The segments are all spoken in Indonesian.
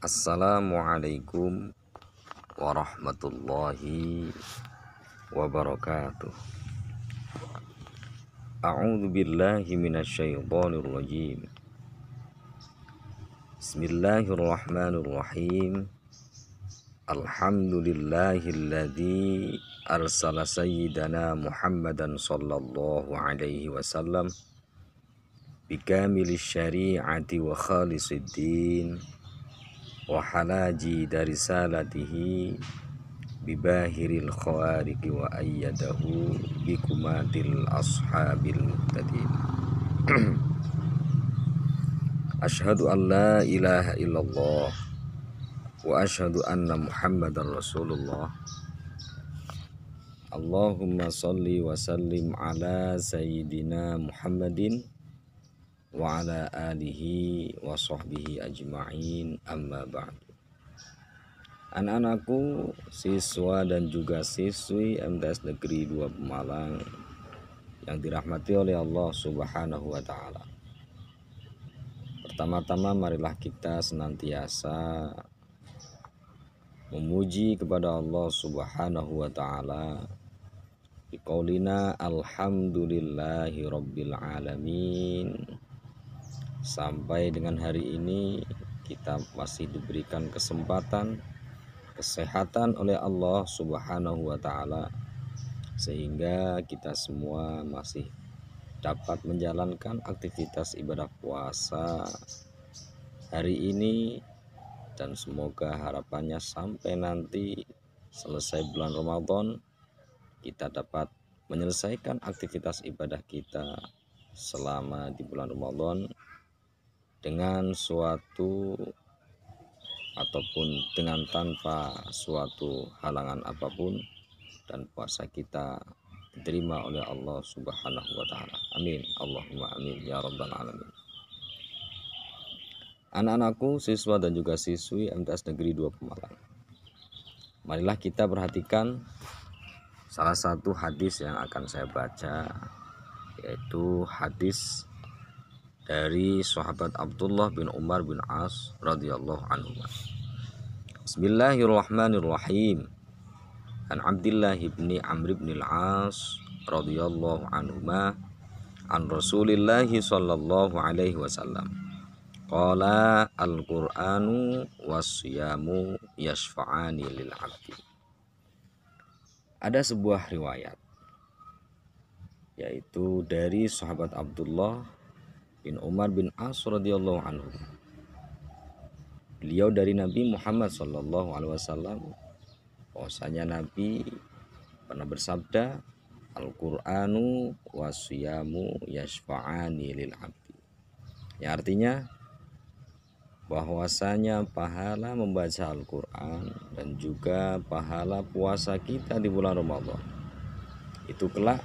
Assalamualaikum warahmatullahi wabarakatuh. A'udzu billahi minasyaitonir rajim. Bismillahirrahmanirrahim. Alhamdulillahilladzi arsala sayyidana Muhammadan sallallahu alaihi wasallam bikamili syari'ati wa khalisid din wa halaji darisalatihi bibahiril khawariqi wa ayyadahu bikumatil ashabil muhtadin. Asyhadu an la ilaha illallah wa asyhadu anna Muhammadar Rasulullah. Allahumma sholli wa sallim ala sayyidina Muhammadin wa ala alihi wa sahbihi ajma'in, amma ba'du. Anak-anakku, siswa dan juga siswi MTS Negeri 2 Pemalang yang dirahmati oleh Allah Subhanahu wa Ta'ala. Pertama-tama marilah kita senantiasa memuji kepada Allah Subhanahu wa Ta'ala biqaulina alhamdulillahi rabbil alamin. Sampai dengan hari ini kita masih diberikan kesempatan, kesehatan oleh Allah Subhanahu wa Ta'ala, sehingga kita semua masih dapat menjalankan aktivitas ibadah puasa hari ini, dan semoga harapannya sampai nanti selesai bulan Ramadan kita dapat menyelesaikan aktivitas ibadah kita selama di bulan Ramadan dengan suatu ataupun dengan tanpa suatu halangan apapun, dan puasa kita diterima oleh Allah Subhanahu wa Ta'ala. Amin. Allahumma amin ya rabbal alamin. Anak-anakku, siswa dan juga siswi MTS Negeri 2 Pemalang, marilah kita perhatikan salah satu hadis yang akan saya baca, yaitu hadis dari sahabat Abdullah bin Umar bin As radhiyallahu anhu. Bismillahirrahmanirrahim. An Abdullah bin Amr bin Al-As radhiyallahu anhuma an Rasulillah sallallahu alaihi wasallam qala al-Qur'anu was-siyamu yashfa'ani lil 'abdi. Ada sebuah riwayat, yaitu dari sahabat Abdullah bin Umar bin As radhiyallahu anhu. Beliau dari Nabi Muhammad sallallahu alaihi wasallam, bahwasanya Nabi pernah bersabda, Al-Qur'anu wasyamu yashfa'ani lil 'abdi. Yang artinya bahwasanya pahala membaca Al-Qur'an dan juga pahala puasa kita di bulan Ramadan itu kelak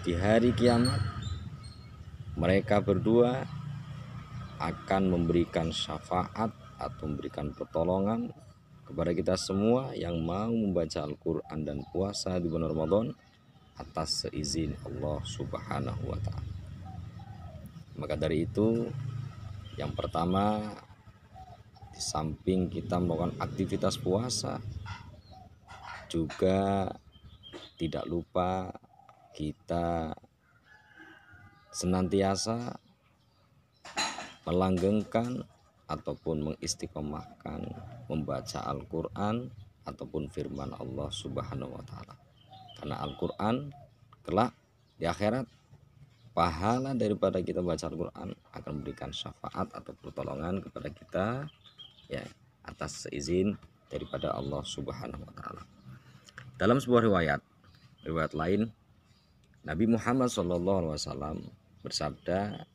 di hari kiamat mereka berdua akan memberikan syafaat atau memberikan pertolongan kepada kita semua yang mau membaca Al-Quran dan puasa di bulan Ramadan atas seizin Allah Subhanahu wa Ta'ala. Maka dari itu, yang pertama, di samping kita melakukan aktivitas puasa, juga tidak lupa kita senantiasa melanggengkan ataupun mengistiqomahkan membaca Al-Quran ataupun firman Allah Subhanahu wa Ta'ala. Karena Al-Quran kelak di akhirat, pahala daripada kita baca Al-Quran akan memberikan syafaat atau pertolongan kepada kita, ya, atas seizin daripada Allah Subhanahu wa Ta'ala. Dalam sebuah riwayat lain, Nabi Muhammad SAW bersabda,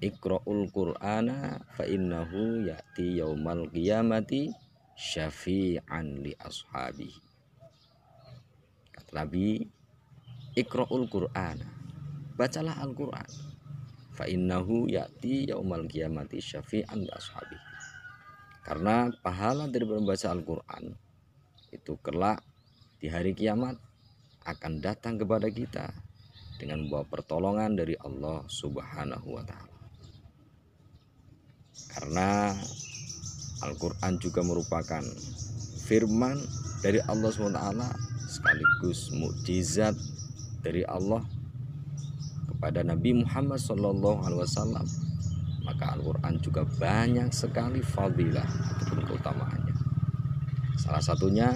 Iqra'ul Qur'ana fa innahu ya'ti yaumal qiyamati syafi'an li ashabihi. Kata Nabi, Iqra'ul Qur'ana, bacalah Al-Qur'an, fa innahu ya'ti yaumal qiyamati syafi'an li ashabihi. Karena pahala dari membaca Al-Qur'an itu kelak di hari kiamat akan datang kepada kita dengan membawa pertolongan dari Allah Subhanahu wa Ta'ala. Karena Al-Quran juga merupakan firman dari Allah SWT sekaligus mukjizat dari Allah kepada Nabi Muhammad SAW. Maka Al-Quran juga banyak sekali fadilah ataupun keutamaannya. Salah satunya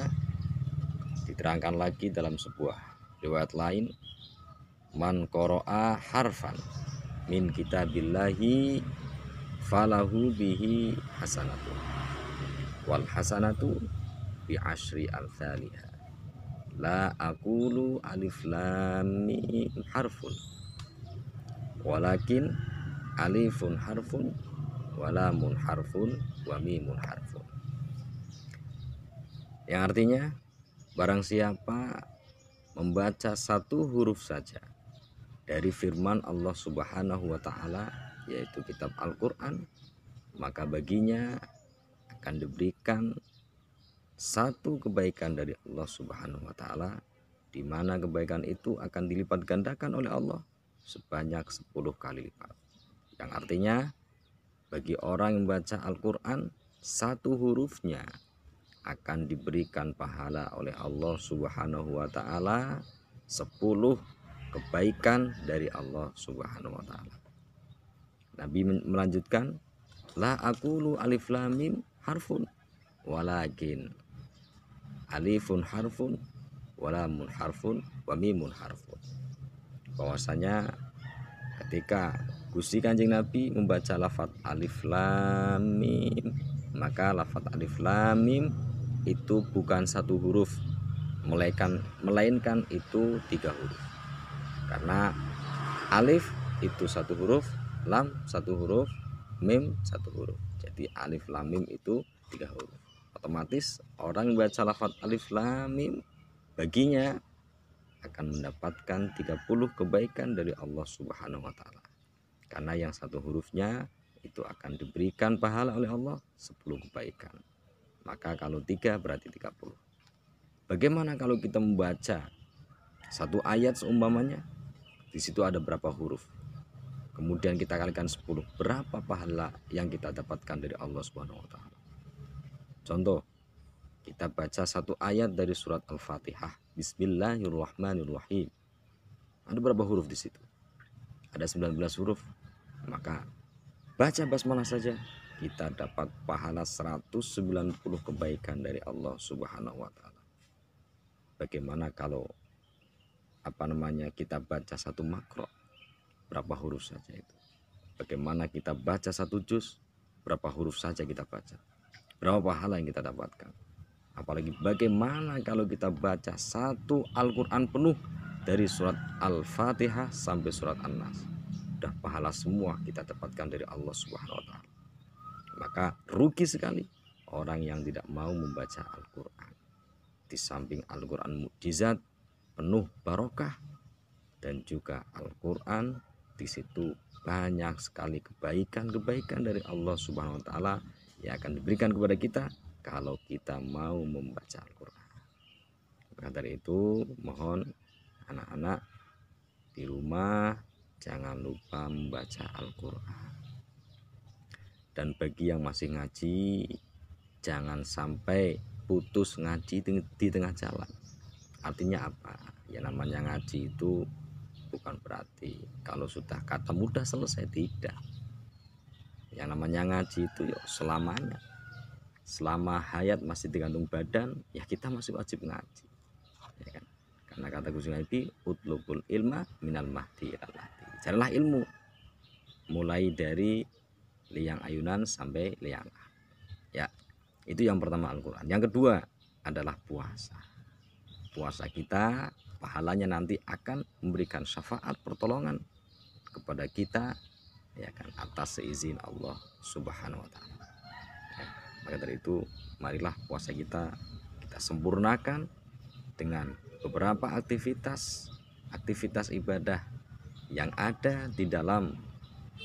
diterangkan lagi dalam sebuah riwayat lain, man qara'a harfan min kitabillahi falahu bihi hasanatu wal hasanatu bi asyri amsalihha la aqulu alif lam mim harfun walakin alifun harfun walamun harfun wa mimun harfun, yang artinya barang siapa membaca satu huruf saja dari firman Allah Subhanahu wa taala, yaitu kitab Al-Qur'an, maka baginya akan diberikan satu kebaikan dari Allah Subhanahu wa taala, di mana kebaikan itu akan dilipat gandakan oleh Allah sebanyak 10 kali lipat. Yang artinya bagi orang yang membaca Al-Qur'an, satu hurufnya akan diberikan pahala oleh Allah Subhanahu wa taala 10 kebaikan dari Allah Subhanahu wa taala. Nabi melanjutkan, la aqulu alif lam mim harfun walakin alifun harfun walamun harfun wa mimun harfun. Bahwasanya ketika Gusti Kanjeng Nabi membaca lafaz alif lam mim, maka lafaz alif lam mim itu bukan satu huruf, melainkan itu 3 huruf. Karena alif itu satu huruf, lam satu huruf, mim satu huruf. Jadi alif lam mim itu 3 huruf. Otomatis orang yang baca lafaz alif lam mim baginya akan mendapatkan 30 kebaikan dari Allah Subhanahu wa taala. Karena yang satu hurufnya itu akan diberikan pahala oleh Allah 10 kebaikan. Maka kalau 3 berarti 30. Bagaimana kalau kita membaca satu ayat seumpamanya, di situ ada berapa huruf, kemudian kita kalikan 10, berapa pahala yang kita dapatkan dari Allah Subhanahu wa taala. Contoh, kita baca satu ayat dari surat Al-Fatihah, Bismillahirrahmanirrahim. Ada berapa huruf di situ? Ada 19 huruf. Maka baca basmalah saja, kita dapat pahala 190 kebaikan dari Allah Subhanahu wa taala. Bagaimana kalau kita baca satu makro, berapa huruf saja itu? Bagaimana kita baca satu juz, berapa huruf saja kita baca, berapa pahala yang kita dapatkan? Apalagi bagaimana kalau kita baca satu Al-Quran penuh dari surat Al-Fatihah sampai surat An-Nas, udah pahala semua kita dapatkan dari Allah Subhanahu wa taala. Maka rugi sekali orang yang tidak mau membaca Al-Quran. Di samping Al-Quran mukjizat, penuh barokah, dan juga Al-Quran di situ banyak sekali kebaikan-kebaikan dari Allah Subhanahu wa taala yang akan diberikan kepada kita kalau kita mau membaca Al-Quran. Maka dari itu mohon anak-anak di rumah jangan lupa membaca Al-Quran. Dan bagi yang masih ngaji, jangan sampai putus ngaji di tengah jalan. Artinya apa? Ya namanya ngaji itu bukan berarti kalau sudah kata mudah selesai, tidak. Yang namanya ngaji itu ya selamanya. Selama hayat masih digantung badan, ya kita masih wajib ngaji. Ya kan? Karena kata Gusti Nabi, utlubul ilma minal mahdi ilal lahdi. Carilah ilmu mulai dari liang ayunan sampai liang. Ya, itu yang pertama Al-Quran. Yang kedua adalah puasa. Puasa kita pahalanya nanti akan memberikan syafaat pertolongan kepada kita, ya kan, atas seizin Allah Subhanahu wa taala. Ya, maka dari itu marilah puasa kita sempurnakan dengan beberapa aktivitas ibadah yang ada di dalam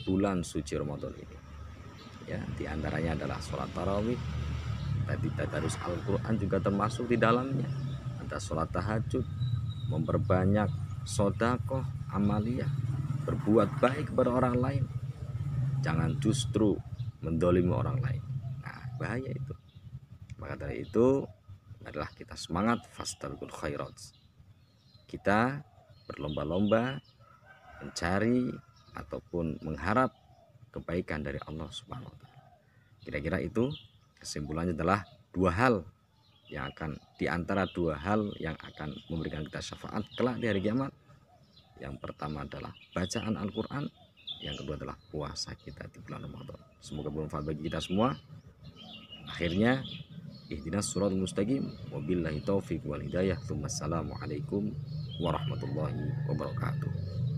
bulan suci Ramadan ini. Ya, diantaranya adalah sholat tarawih, tadi tadarus Al-Quran juga termasuk di dalamnya. Ada sholat tahajud, memperbanyak sodakoh, amaliyah, berbuat baik kepada orang lain. Jangan justru mendolimi orang lain. Nah, bahaya itu. Maka dari itu adalah kita semangat fastabiqul khairat. Kita berlomba-lomba mencari ataupun mengharap kebaikan dari Allah Subhanahu wa taala. Kira-kira itu kesimpulannya adalah dua hal yang akan diantara dua hal yang akan memberikan kita syafaat kelak di hari kiamat. Yang pertama adalah bacaan Al-Quran, yang kedua adalah puasa kita di bulan Ramadan. Semoga bermanfaat bagi kita semua. Akhirnya, ihdinas siratal mustaqim, wabillahi taufiq wal hidayah. Assalamualaikum warahmatullahi wabarakatuh.